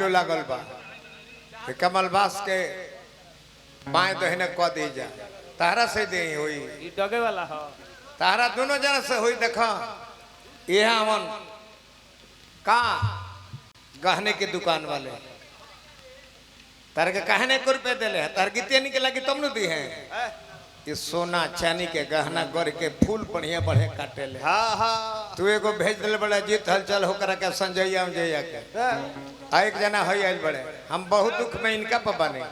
लो लागल बा कि कमल बास के बाएं दहिने क दी जा तारा से दे होई ई डगे वाला हो तारा दोनों जना से होई देखा ये हमन का गहने की दुकान वाले तार के कहने को रुपए दिले तार गीते निकला कि तुम दी है ये सोना चांदी के गहना गढ़ के फूल बढ़िया बढ़िया काटे ले हाँ हाँ तू एगो भेज दिले बड़ा जीत हलचल होकर के संजैया जैया के एक जना हो आइल बड़े हम बहुत दुख में इनका पबा नहीं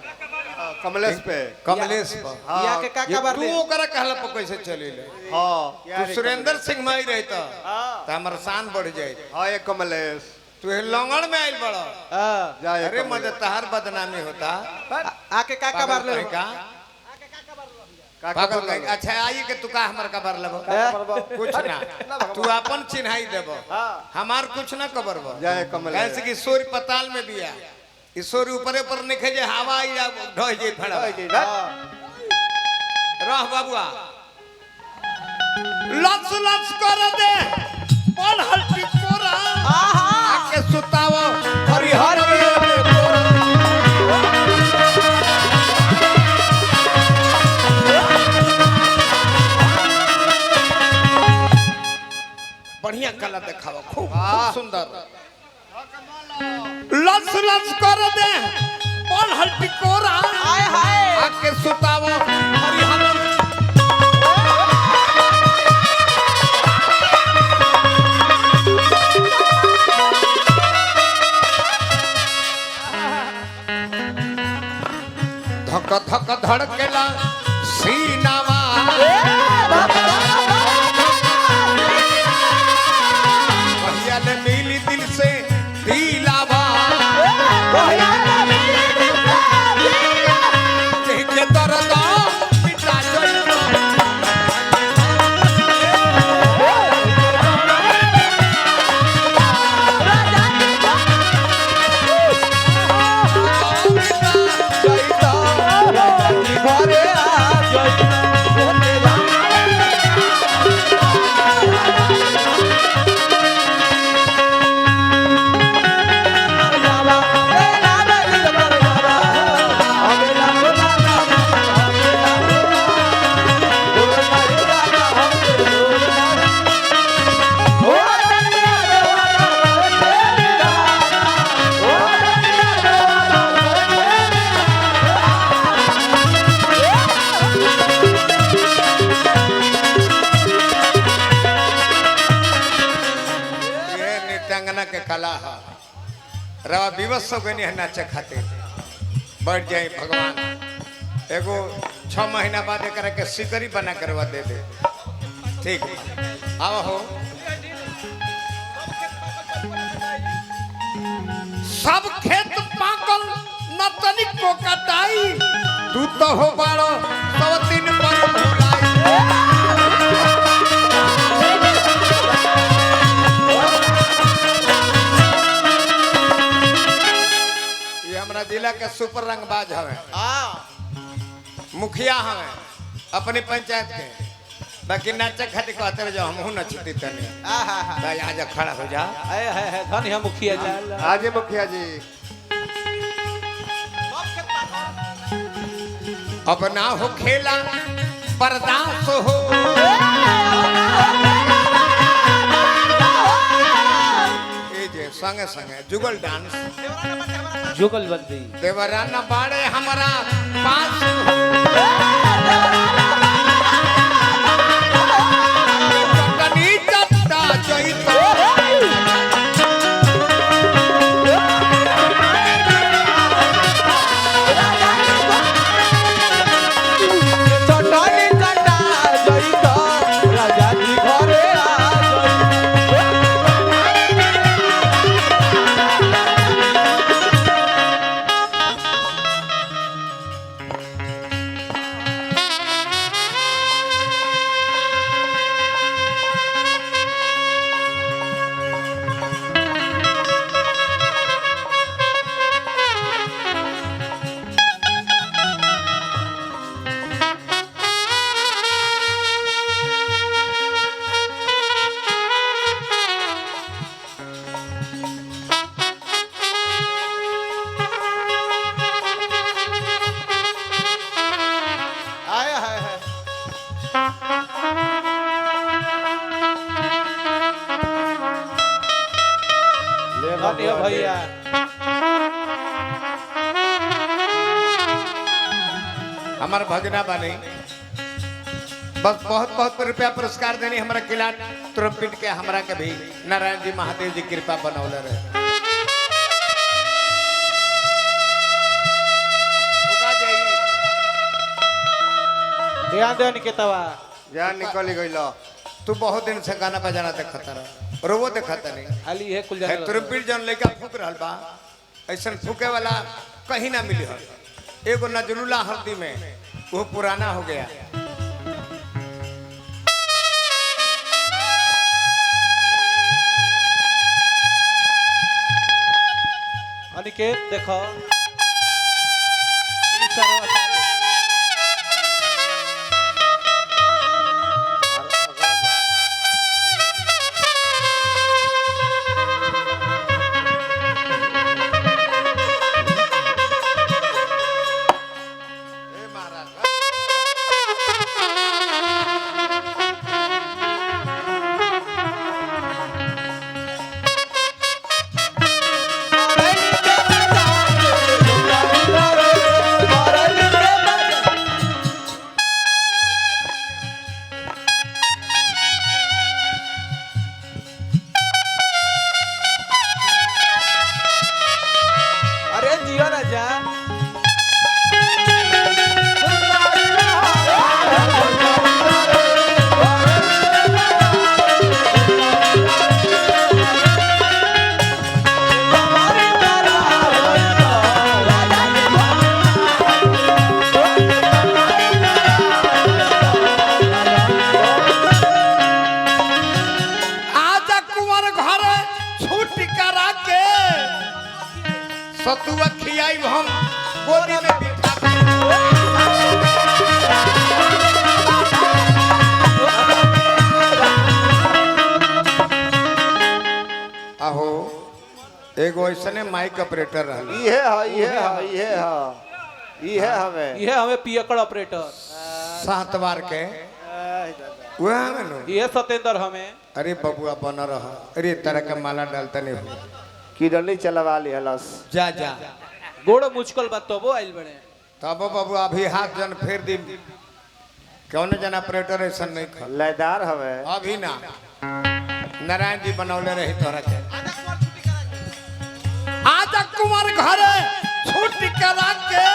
कमलेश पे कमलेश पर या के काका बार तू ओकरा कहला पर कैसे चली ले हाँ तू सुरेंद्र सिंह माई रहता तो हमर शान बढ़ जाए हाँ ये कमलेश तू लंगड़ में आइल बड़ा जा ये अरे कमलेश। मजे तहार बदनामी होता आके काका बार ले का काका पागल बोल कहीं अच्छा आई के तू का हमर कबर लेबो कुछ ना तू अपन चिन्हाई देबो हमार कुछ ना कबरबो जय कमलेश। कैसे कि सूर्य पताल में बिया ईश्वर ऊपर ऊपर निखे जे हवा आई जा ढह जे फड़ा रह बाबुआ लच लच कर दे बोल हल्टी कोरा आके सुतावो हरिहर बढ़िया कला दिखावा खूब सुंदर लच लच कर दे बोल हल्टी कोरा हाय हाय आके सुतावो हरिहर धक धक धड़केला सीनावा भैया ने मिली दिल से दिलावा के दर्द मिटा जाइबो के कला है रवा विवश हो गई नाचे खातिर बढ़ जाए भगवान एगो 6 महीना बाद एक के सिकरी बना करवा दे दे ठीक आओ हो सब खेत पाकल न तनिक को कटाई तू तो हो बाड़ो सब दिन पर भुलाई हमरा जिला के सुपर रंगबाज हवे मुखिया हवे अपनी पंचायत के बाकी नाचे खातिर कहते रहो हमहू नचती तनी तो यहाँ जा खड़ा हो जा धन है मुखिया जी आज मुखिया जी अब ना हो खेला बर्दाश्त हो संगे संगे जुगल डांस जुगल बंदी देवरा न बाड़े हमारा पास कनी चट्टा चैतो धन्य बाबू भैया हमार भगना बानी बस बहुत बहुत रुपया पुरस्कार देनी हमारा किला तुरंपिट के हमरा के भी नारायण जी महादेव जी कृपा बनौले रहे उका जाई ध्यान दे निकेतवा जान निकल गइल तू बहुत दिन से गाना बजाना देखता रह रोवो देखता नहीं खाली है कुल है जाने तुरंपिट जन लड़का फूक रहल बा ऐसा फूके वाला कहीं ना मिली हल एगो नजरुल्ला हल्दी में वो पुराना हो गया अनिकेत देखो ई सरवा साथ। ए महाराज अरे जियो राजा आजा कुंवर घर छूट करा के सतुआ खियाई हम गोदी में बिठा के। आहो एगो ऐसने माइक ऑपरेटर रहल ये हमें ये हमें पियकड़ ऑपरेटर 7 बार के वह हमें नु ये सतेंद्र हमें अरे बबुआ बना रहा अरे तरह का माला डालता नहीं हो किडनी चलवा लिहलस जा जा गोड़ मुचकल बात तो वो आइल बने तब बाबू अभी हाथ जन फेर दी कौन जन ऑपरेटर ऐसा नहीं खा लयदार हमें अभी ना नारायण जी बनौले रही तोरा के आजा कुंवर घर छूट करा के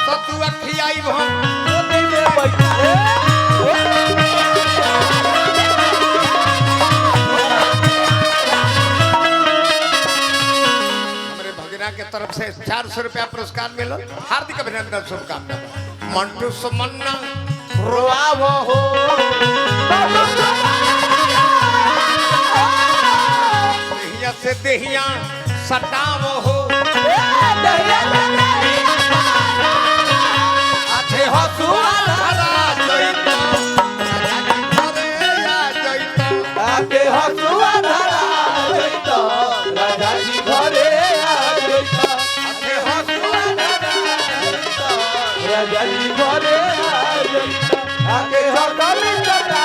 सतुआ खियाई हम हमरे भगना के तरफ से 400 रुपया पुरस्कार मिलो हार्दिक अभिनंदन शुभकामना मंटू सुमन्ना रोआवो हो देहिया से देहिया सटावो हो आथे हसुआ धरा जइता आके हसुआ धरा जइतो राजा जी घरे आ जइतो आथे हसुआ धरा राजा जी घरे आ जइतो आके हसुआ धरा